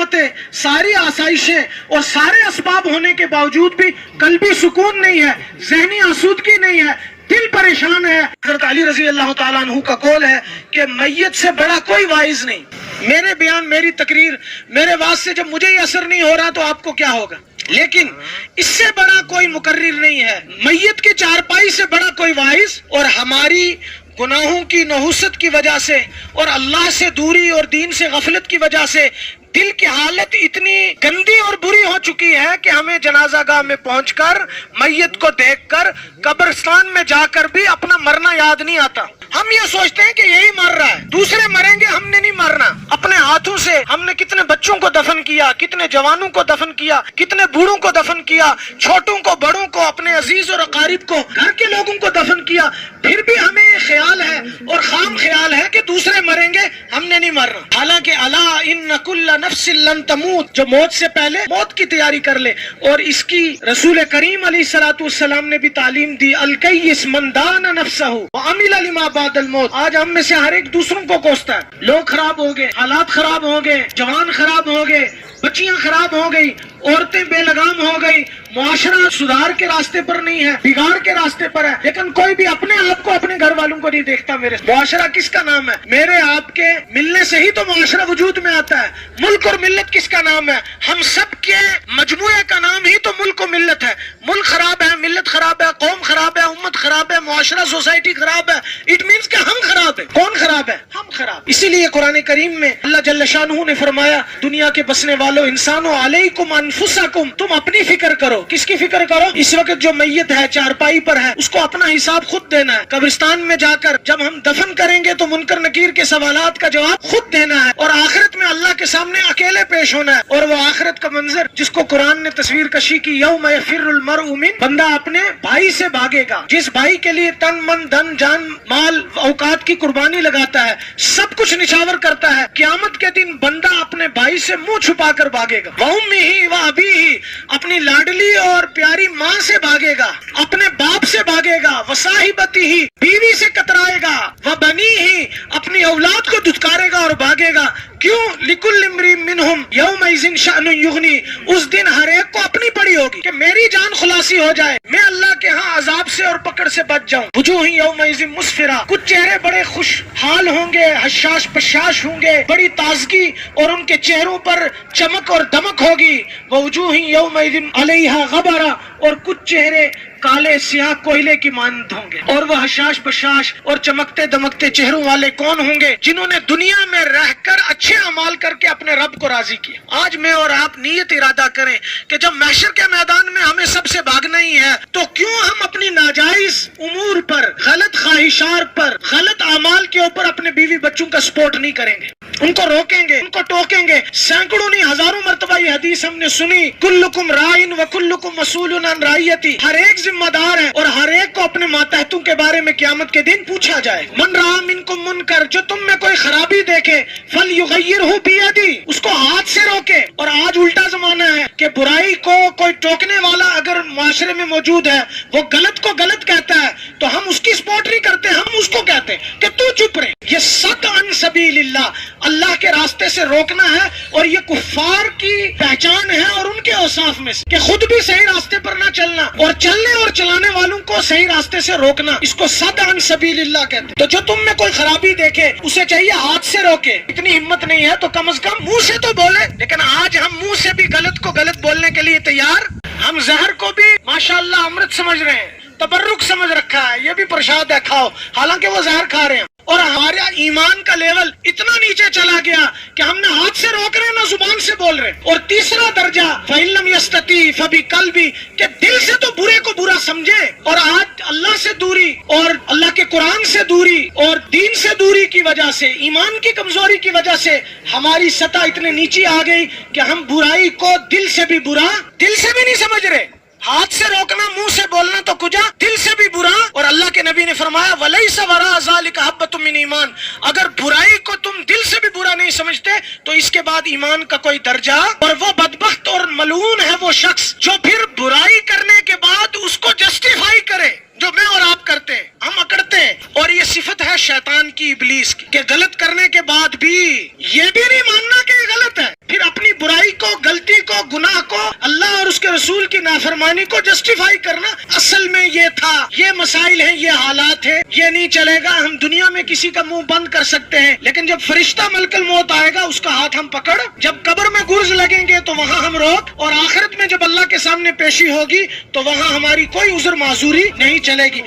नमतें, सारी आसाइशें और सारे असबाब होने के बावजूद भी कल्बी सुकून नहीं है, ज़हनी आसूदगी नहीं है, दिल परेशान है। हज़रत अली रज़ी अल्लाह तआला अन्हु का कौल है कि मैयत से बड़ा कोई वाइज नहीं। मेरे बयान, मेरी तकरीर, मेरे वाज से जब मुझे ही असर नहीं हो रहा तो आपको क्या होगा? लेकिन इससे बड़ा कोई मुकर्रिर नहीं है, मैयत की चारपाई से बड़ा कोई वाइज। और हमारी गुनाहों की नहुसत की वजह से और अल्लाह से दूरी और दीन से गफलत की वजह से दिल की हालत इतनी गंदी और बुरी हो चुकी है कि हमें जनाजागाह में पहुंचकर मैयत को देखकर कब्रिस्तान में जाकर भी अपना मरना याद नहीं आता। हम ये सोचते हैं कि यही मर रहा है, दूसरे मरेंगे, हमने नहीं मरना। अपने हाथों से हमने कितने बच्चों को दफन किया, कितने जवानों को दफन किया, कितने बूढ़ों को दफन किया, छोटों को, बड़ों को, अपने अजीज और अकारिब को, घर के लोगों को दफन किया। फिर भी हमें ये ख्याल है और खाम ख्याल है कि दूसरे मरेंगे, हमने नहीं मरना। हालांकि अला इन्न कुल्ल नफ्सिन लन तमूत, जो मौत से पहले मौत की तैयारी कर ले। और इसकी रसूल करीम अलैहिस्सलातु वस्सलाम ने भी तालीम दी, अल कय्यिस मन दाना नफ्सहु व अमिला लिमा बादल मौत। आज हम में से हर एक दूसरों को कोसता है। लोग खराब हो गए, हालात खराब हो गए, जवान खराब हो गए, बच्चियां खराब हो गई, औरतें बेलगाम हो गई, मुआशरा सुधार के रास्ते पर नहीं है, बिगाड़ के रास्ते पर है। लेकिन कोई भी अपने आप को, अपने घर वालों को नहीं देखता। मेरे मुआशरा किसका नाम है? मेरे आपके मिलने से ही तो मुआशरा वजूद में आता है। मुल्क और मिल्लत किसका नाम है? हम सब के मजमूए का नाम ही तो मुल्क और मिल्लत है। मुल्क खराब है, मिल्लत खराब है, कौम खराब है, उम्मत खराब है, मुआशरा सोसाइटी खराब है। इट मीन्स कि हम खराब है। कौन खराब है? हम खराब। इसीलिए कुरान करीम में अल्लाह जल्ल शानुहु ने फरमाया, दुनिया के बसने वालों इंसानों, अलैकुम अनफुसकुम, तुम अपनी फिक्र करो। किसकी फिक्र करो? इस वक्त जो मैयत है, चारपाई पर है, उसको अपना हिसाब खुद देना है। कब्रिस्तान में जाकर जब हम दफन करेंगे तो मुनकर नकीर के सवालात का जवाब खुद देना है। और आखिरत में अल्लाह के सामने अकेले पेश होना है। और वो आखिरत का मंजर जिसको कुरान ने तस्वीर कशी की, यौम यफिरुल मरउ मिन, बंदा अपने भाई से भागेगा। जिस भाई के लिए तन मन धन जान माल औकात की कुर्बानी लगाता है, सब कुछ निछावर करता है, क़यामत के दिन बंदा अपने भाई से मुंह छुपा कर भागेगा। व उम्मिही व अबीही, अपनी लाडली और प्यारी माँ से भागेगा, अपने बाप से भागेगा। व साहिबतिही, बीवी से कतराएगा। व बनीही, अपनी औलाद को धुतकारेगा और भागेगा। क्यों? लिकुल्ल इम्रिइन मिनहुम यौमइज़िन शअनुन युग़नी, उस दिन हर एक को अपनी पड़ी होगी कि मेरी जान खुलासी हो जाए, मैं अल्लाह के यहाँ अजाब से और पकड़ से बच जाऊं। वुजूही यौमइज़िन मुस्फिरा, कुछ चेहरे बड़े खुशहाल होंगे, हशाश बशाश होंगे, बड़ी ताजगी और उनके चेहरों पर चमक और दमक होगी। वुजूही यौमइज़िन अलैहा गबरा, और कुछ चेहरे काले सियाह कोयले की मानद होंगे। और वह हशाश बशाश और चमकते दमकते चेहरों वाले कौन होंगे? जिन्होंने दुनिया में रहकर अच्छे अमाल करके अपने रब को राजी किया। आज मैं और आप नीयत इरादा करें कि जब महशर के मैदान में हमें सबसे भागना ही है, तो क्यों हम अपनी नाजायज उमूर पर, गलत ख्वाहिशात पर, गलत अमाल के ऊपर अपने बीवी बच्चों का सपोर्ट नहीं करेंगे, उनको रोकेंगे, उनको टोकेंगे। सैकड़ों नहीं हजारों मरतबा ये हदीस हमने सुनी, कुल्लुकुम राइन व कुल्लुकुम मसूलुन अन राइयती, हर एक जिम्मेदार है और हर एक को अपने मातहतों के बारे में क़यामत के दिन पूछा जाए। मन रहा मिनकुम मुनकर, जो तुम में कोई खराबी देखे, फल युगय्यिरहु बियदी, उसको हाथ से रोके। और आज उल्टा जमाना है कि बुराई को कोई टोकने वाला अगर माशरे में मौजूद है, वो गलत को गलत कहता है, तो हम उसकी सपोर्ट नहीं करते, हम उसको कहते हैं कि तू चुप रहे। ये सद अन सबीलिल्लाह, अल्लाह के रास्ते से रोकना है। और ये कुफ्फार की पहचान है और उनके औसाफ में से कि खुद भी सही रास्ते पर ना चलना और चलने और चलाने वालों को सही रास्ते से रोकना, इसको सद अन सबीलिल्लाह कहते हैं। तो जो तुम में कोई खराबी देखे, उसे चाहिए हाथ से रोके। इतनी हिम्मत नहीं है तो कम से कम मुंह से तो बोले। लेकिन आज हम मुंह से भी गलत को गलत बोलने के लिए तैयार। हम जहर को भी माशाअल्लाह अमृत समझ रहे हैं, तबर्रुक समझ रखा है, ये भी प्रसाद है खाओ, हालांकि वो जहर खा रहे हैं। और हमारा ईमान का लेवल इतना नीचे चला गया कि हमने हाथ से रोक रहे हैं, ना जुबान से बोल रहे हैं। और तीसरा दर्जा फ़इल्लम यस्तती फबी कल्बी, के दिल से तो बुरे को बुरा समझे। और आज अल्लाह से दूरी और अल्लाह के कुरान से दूरी और दीन से दूरी की वजह से, ईमान की कमजोरी की वजह से हमारी सतह इतने नीचे आ गई कि हम बुराई को दिल से भी बुरा, दिल से भी नहीं समझ रहे। हाथ से रोकना, मुंह से बोलना तो कुजा, दिल से भी बुरा। और अल्लाह के नबी ने फरमाया, वलैसा वरा ज़ालिका हब्बतुम मिन ईमान, अगर बुराई को तुम दिल से भी बुरा नहीं समझते तो इसके बाद ईमान का कोई दर्जा। और वो बदबख्त और मलून है वो शख्स जो फिर बुराई करने के बाद उसको जस्टिफाई करे, जो मैं और आप करते हैं, हम अकड़ते हैं। और ये सिफत है शैतान की, इब्लीस की, कि गलत करने के बाद भी ये भी नहीं मानना कि ये गलत है, फिर अपनी बुराई نافرمانی کو جسٹیفائی کرنا اصل میں یہ تھا، یہ مسائل ہیں، یہ حالات ہیں، یہ نہیں چلے گا. ہم دنیا میں کسی کا منہ بند کر سکتے ہیں، لیکن جب فرشتہ ملک الموت آئے گا اس کا ہاتھ ہم پکڑ، جب قبر میں گرز لگیں گے تو وہاں ہم روک، اور آخرت میں جب اللہ کے سامنے پیشی ہوگی تو وہاں ہماری کوئی عذر معذوری نہیں چلے گی.